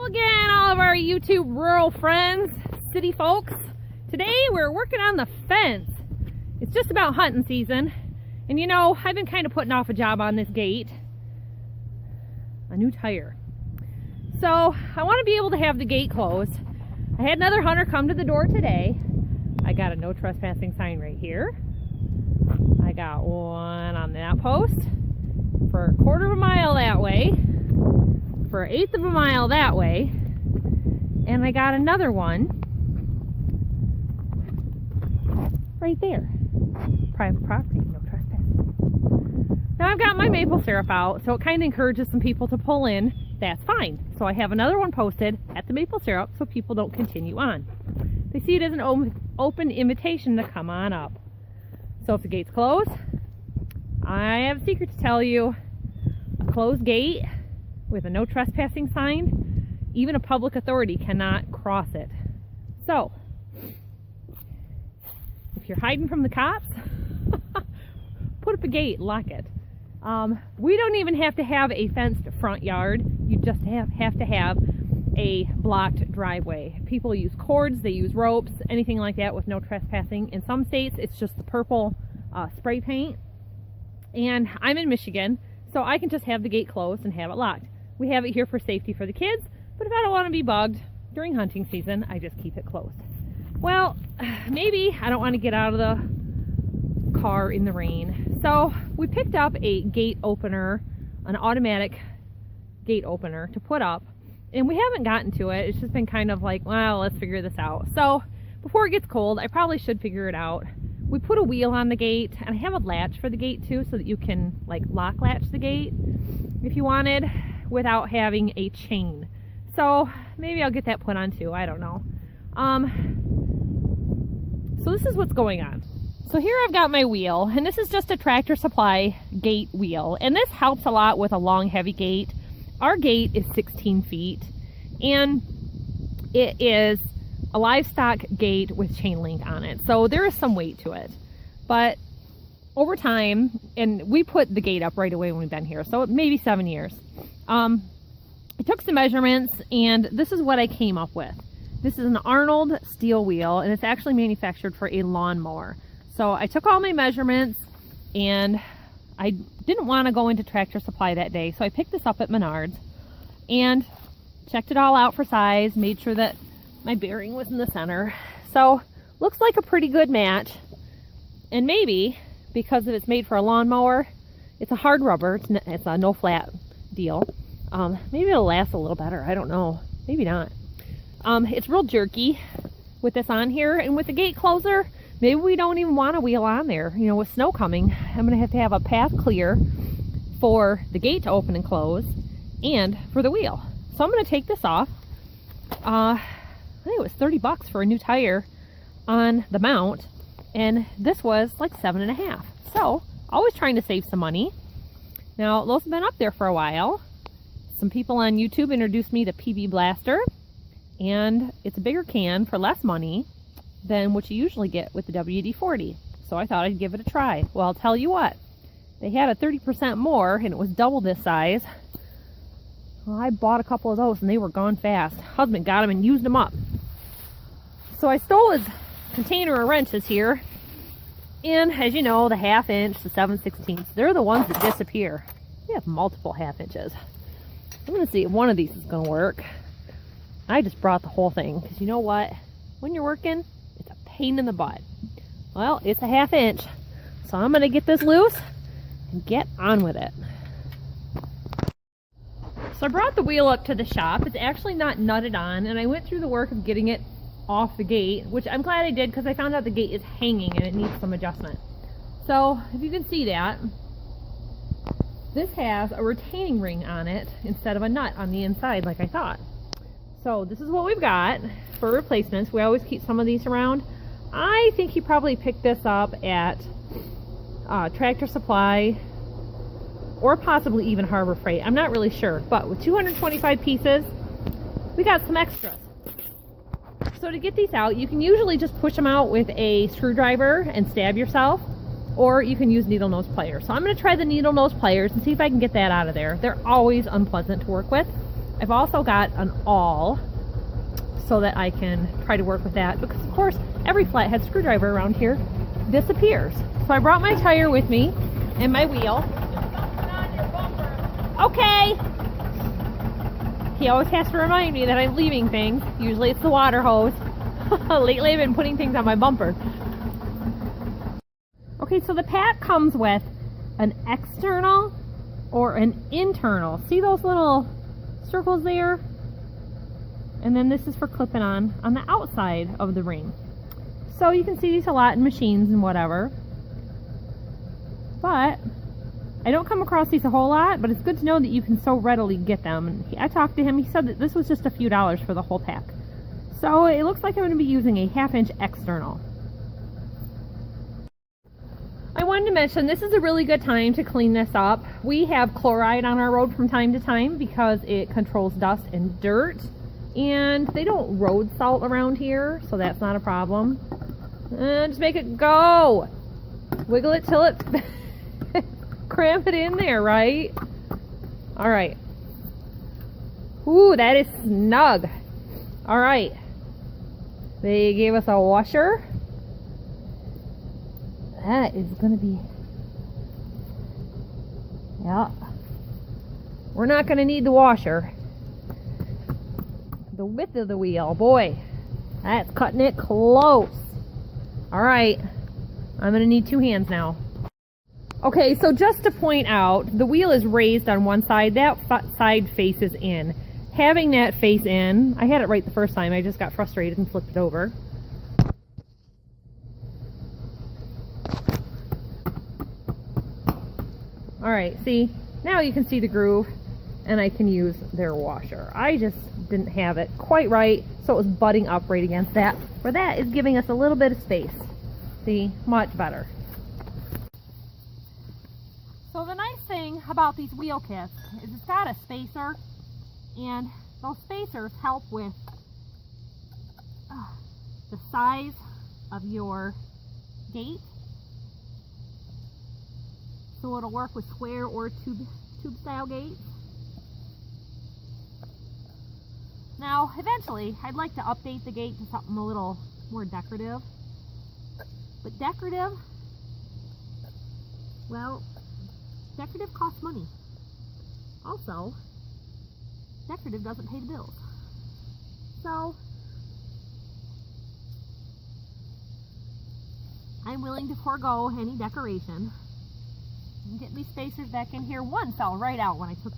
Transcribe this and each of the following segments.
again, all of our YouTube rural friends, city folks. Today we're working on the fence. It's just about hunting season. And you know, I've been kind of putting off a job on this gate. A new tire. So I want to be able to have the gate closed. I had another hunter come to the door today. I got a no trespassing sign right here. I got one on that post for a quarter of a mile that way, for an eighth of a mile that way, and I got another one right there. Private property, no trespassing. Now I've got my maple syrup out, so it kind of encourages some people to pull in. That's fine. So I have another one posted at the maple syrup so people don't continue on. They see it as an open invitation to come on up. So if the gate's closed, I have a secret to tell you. A closed gate with a no trespassing sign, even a public authority cannot cross it. So, if you're hiding from the cops, put up a gate, lock it. We don't even have to have a fenced front yard. You just have to have a blocked driveway. People use cords, they use ropes, anything like that with no trespassing. In some states, it's just the purple spray paint. And I'm in Michigan, so I can just have the gate closed and have it locked. We have it here for safety for the kids, but if I don't want to be bugged during hunting season, I just keep it closed. Well, maybe I don't want to get out of the car in the rain. So we picked up a gate opener, an automatic gate opener to put up, and we haven't gotten to it. It's just been kind of like, well, let's figure this out. So before it gets cold, I probably should figure it out. We put a wheel on the gate, and I have a latch for the gate too, so that you can like lock latch the gate if you wanted without having a chain. So maybe I'll get that put on too, I don't know. So this is what's going on. So here I've got my wheel, and this is just a Tractor Supply gate wheel, and this helps a lot with a long heavy gate. Our gate is 16 feet, and it is a livestock gate with chain link on it, so there is some weight to it. But over time, and we put the gate up right away when we've been here, so maybe 7 years. I took some measurements, and this is what I came up with. This is an Arnold steel wheel, and it's actually manufactured for a lawnmower. So I took all my measurements, and I didn't want to go into Tractor Supply that day, so I picked this up at Menards and checked it all out for size, made sure that my bearing was in the center. So looks like a pretty good match. And maybe because it's made for a lawnmower, it's a hard rubber, it's a no flat deal. Maybe it'll last a little better, I don't know, maybe not. It's real jerky with this on here, and with the gate closer, maybe we don't even want a wheel on there. You know, with snow coming, I'm gonna have to have a path clear for the gate to open and close and for the wheel. So I'm gonna take this off. I think it was 30 bucks for a new tire on the mount, and this was like 7.5. So always trying to save some money. Now those have been up there for a while. Some people on YouTube introduced me to PB Blaster, and it's a bigger can for less money than what you usually get with the WD-40. So I thought I'd give it a try. Well, I'll tell you what, they had a 30% more, and it was double this size. Well, I bought a couple of those, and they were gone fast. Husband got them and used them up. So I stole his container of wrenches here, and as you know, the 1/2 inch, the 7/16, they're the ones that disappear. We have multiple 1/2 inches. I'm gonna see if one of these is gonna work. I just brought the whole thing, because you know what? When you're working, it's a pain in the butt. Well, it's a 1/2 inch, so I'm gonna get this loose and get on with it. So I brought the wheel up to the shop. It's actually not nutted on, and I went through the work of getting it off the gate, which I'm glad I did, because I found out the gate is hanging and it needs some adjustment. So if you can see that, this has a retaining ring on it instead of a nut on the inside like I thought. So this is what we've got for replacements. We always keep some of these around. I think he probably picked this up at Tractor Supply or possibly even Harbor Freight. I'm not really sure, but with 225 pieces, we got some extras. So to get these out, you can usually just push them out with a screwdriver and stab yourself, or you can use needle nose pliers. So I'm going to try the needle nose pliers and see if I can get that out of there. They're always unpleasant to work with. I've also got an awl so that I can try to work with that, because of course every flathead screwdriver around here disappears. So I brought my tire with me and my wheel. Okay. He always has to remind me that I'm leaving things. Usually it's the water hose. Lately I've been putting things on my bumper. Okay, so the pack comes with an external or an internal. See those little circles there? And then this is for clipping on the outside of the ring. So you can see these a lot in machines and whatever. But I don't come across these a whole lot, but it's good to know that you can so readily get them. I talked to him, he said that this was just a few dollars for the whole pack. So it looks like I'm going to be using a 1/2-inch external. I wanted to mention this is a really good time to clean this up. We have chloride on our road from time to time because it controls dust and dirt. And they don't road salt around here, so that's not a problem. Just make it go. Wiggle it till it cramp it in there, right? All right. Ooh, that is snug. All right. They gave us a washer. That is gonna be, yeah. We're not gonna need the washer. The width of the wheel, boy, that's cutting it close. All right, I'm gonna need 2 hands now. Okay, so just to point out, the wheel is raised on one side. That side faces in. Having that face in, I had it right the first time, I just got frustrated and flipped it over. All right, see, now you can see the groove and I can use their washer. I just didn't have it quite right, so it was butting up right against that, where that is giving us a little bit of space. See, much better. So the nice thing about these wheel kits is it's got a spacer, and those spacers help with the size of your gate. So it'll work with square or tube style gates. Now, eventually, I'd like to update the gate to something a little more decorative. But decorative, well, decorative costs money. Also, decorative doesn't pay the bills. So, I'm willing to forego any decoration. I'm getting these spacers back in here. One fell right out when I took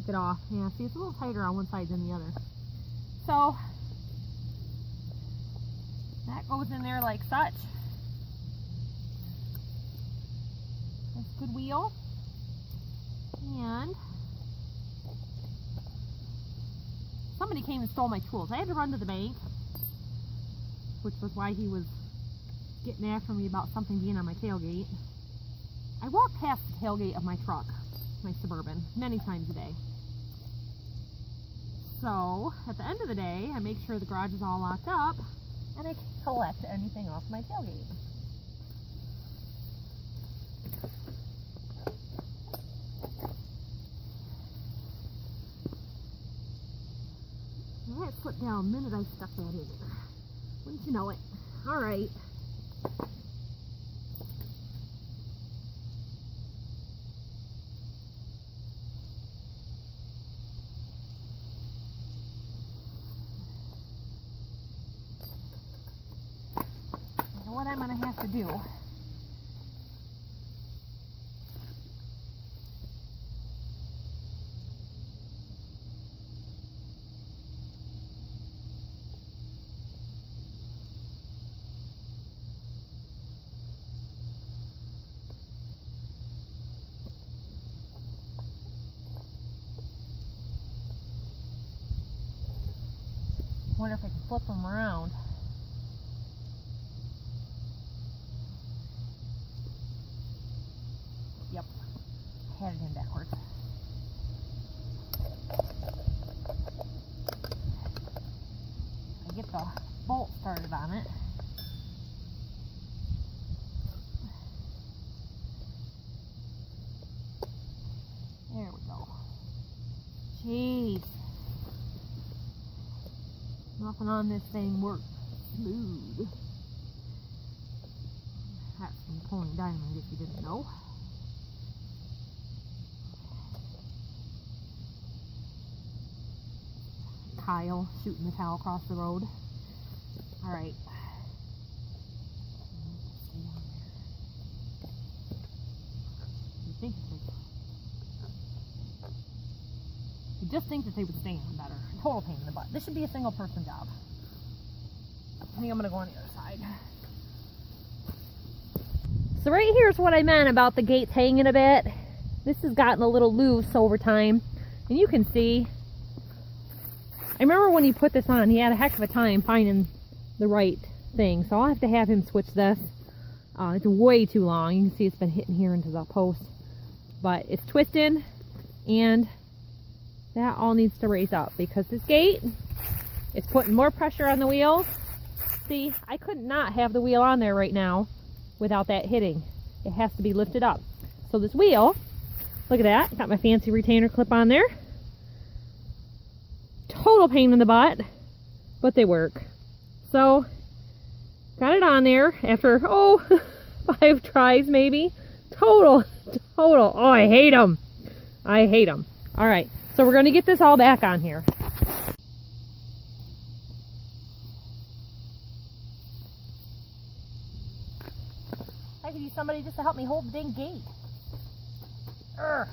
it off. Yeah, see, it's a little tighter on one side than the other. So that goes in there like such. That's a good wheel. And somebody came and stole my tools. I had to run to the bank, which was why he was getting after me about something being on my tailgate. I walk past the tailgate of my truck, my Suburban, many times a day. So, at the end of the day, I make sure the garage is all locked up, and I collect anything off my tailgate. Well, that slipped down the minute I stuck that in there. Wouldn't you know it? All right. What I'm going to have to do wonder if I can flip them around. Yep, had it in backwards. I get the bolt started on it. There we go. Jeez. Nothing on this thing works smooth. That's from Tony Diamond, if you didn't know. Kyle shooting the cow across the road. All right. You just think that they would stand better. Total pain in the butt. This should be a single person job. I think I'm gonna go on the other side. So right here is what I meant about the gates hanging a bit. This has gotten a little loose over time, and you can see. I remember when he put this on, he had a heck of a time finding the right thing. So I'll have to have him switch this. It's way too long. You can see it's been hitting here into the post, but it's twisting, and that all needs to raise up because this gate is putting more pressure on the wheel. See, I could not have the wheel on there right now without that hitting. It has to be lifted up. So this wheel, look at that, got my fancy retainer clip on there. Total pain in the butt, but they work. So, got it on there after, 5 tries maybe. Total. Oh, I hate them. I hate them. All right, so we're gonna get this all back on here. I could use somebody just to help me hold the dang gate. Urgh.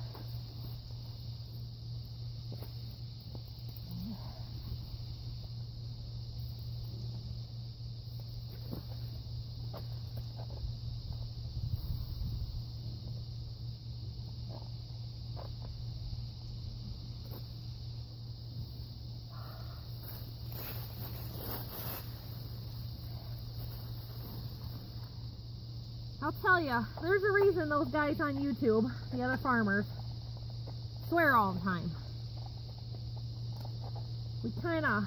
I'll tell you, there's a reason those guys on YouTube, the other farmers, swear all the time. We kind of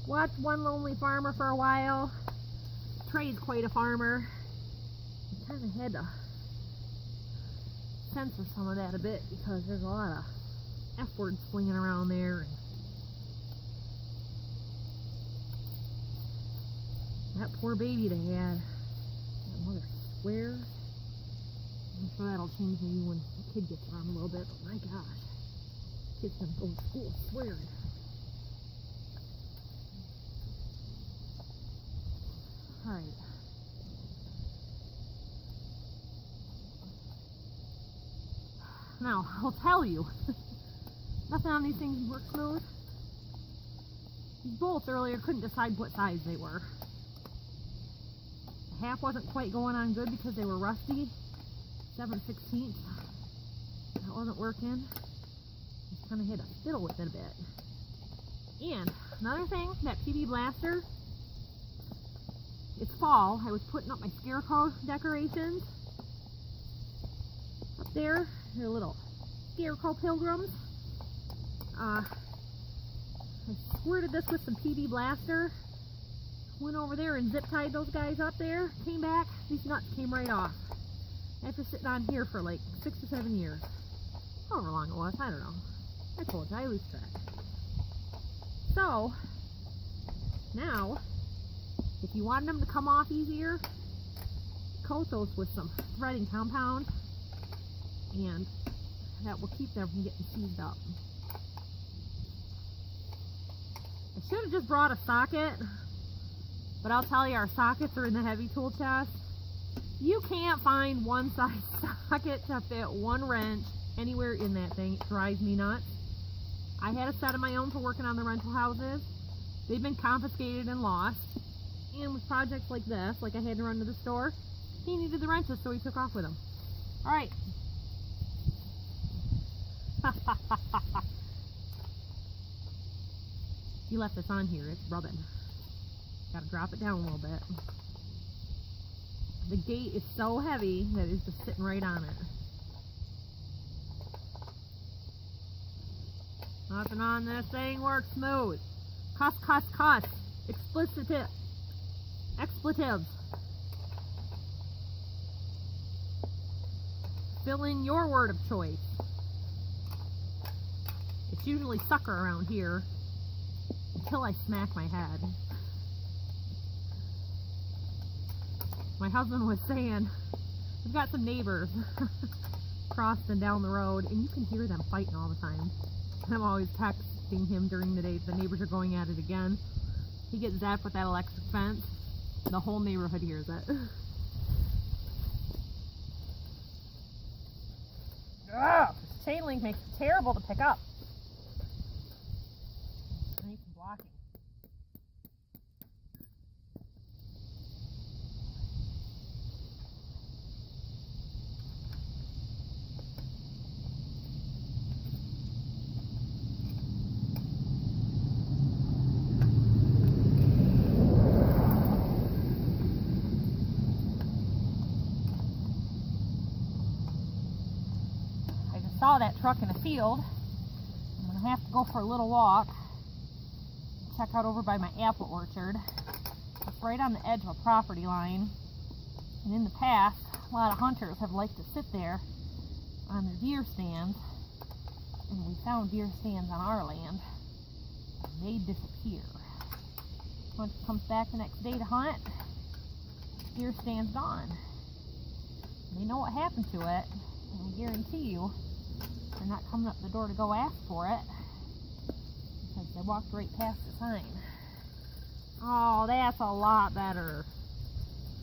watched One Lonely Farmer for a while. Trey's quite a farmer. We kind of had to censor some of that a bit because there's a lot of F words flinging around there. And that poor baby they had. That mother swears. I'm sure that'll change maybe when the kid gets around a little bit, but my gosh, kid's gonna go to school swearing. Alright. Now, I'll tell you, nothing on these things works smooth. These bolts earlier couldn't decide what size they were. Half wasn't quite going on good because they were rusty. 7/16. That wasn't working. Just kind of had to fiddle with it a bit. And another thing, that PB blaster, it's fall. I was putting up my scarecrow decorations up there. They're little scarecrow pilgrims. I squirted this with some PB blaster. Went over there and zip tied those guys up there, came back, these nuts came right off. After sitting on here for like 6 or 7 years. However long it was, I don't know. I told you, I lose track. So, now, if you want them to come off easier, coat those with some threading compound, and that will keep them from getting seized up. I should have just brought a socket. But I'll tell you, our sockets are in the heavy tool chest. You can't find one size socket to fit one wrench anywhere in that thing. It drives me nuts. I had a set of my own for working on the rental houses. They've been confiscated and lost. And with projects like this, like I had to run to the store, he needed the wrenches, so he took off with them. All right. You left this on here, it's rubbing. Gotta drop it down a little bit. The gate is so heavy that it's just sitting right on it. Nothing on this thing works smooth. Cuss, cuss, cuss. Expletives. Fill in your word of choice. It's usually sucker around here. until I smack my head. My husband was saying, we've got some neighbors crossing down the road, and you can hear them fighting all the time. I'm always texting him during the day, the neighbors are going at it again. He gets zapped with that electric fence. The whole neighborhood hears it. Ugh, this chain link makes it terrible to pick up. I need some blocking. Saw that truck in the field. I'm gonna have to go for a little walk. Check out over by my apple orchard. It's right on the edge of a property line. And in the past, a lot of hunters have liked to sit there on their deer stands. And we found deer stands on our land. And they disappear. Hunter comes back the next day to hunt. Deer stand's gone. They know what happened to it. And I guarantee you, they're not coming up the door to go ask for it because they walked right past the sign. Oh, that's a lot better.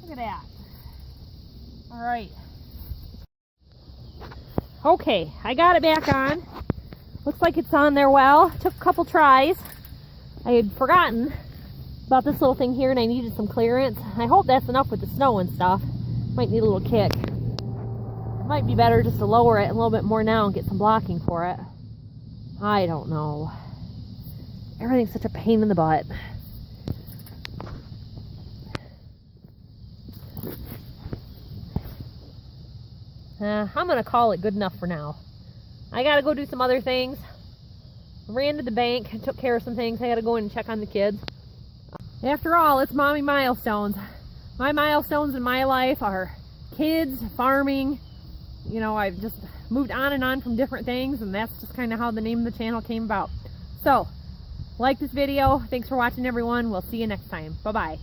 Look at that. All right. Okay, I got it back on. Looks like it's on there well. Took a couple tries. I had forgotten about this little thing here and I needed some clearance. I hope that's enough with the snow and stuff. Might need a little kick. Might be better just to lower it a little bit more now and get some blocking for it. I don't know. Everything's such a pain in the butt. I'm gonna call it good enough for now. I gotta go do some other things. Ran to the bank and took care of some things. I gotta go in and check on the kids. After all, it's mommy milestones. My milestones in my life are kids, farming. You know, I've just moved on and on from different things, and that's just kind of how the name of the channel came about. So, like this video. Thanks for watching, everyone. We'll see you next time. Bye-bye.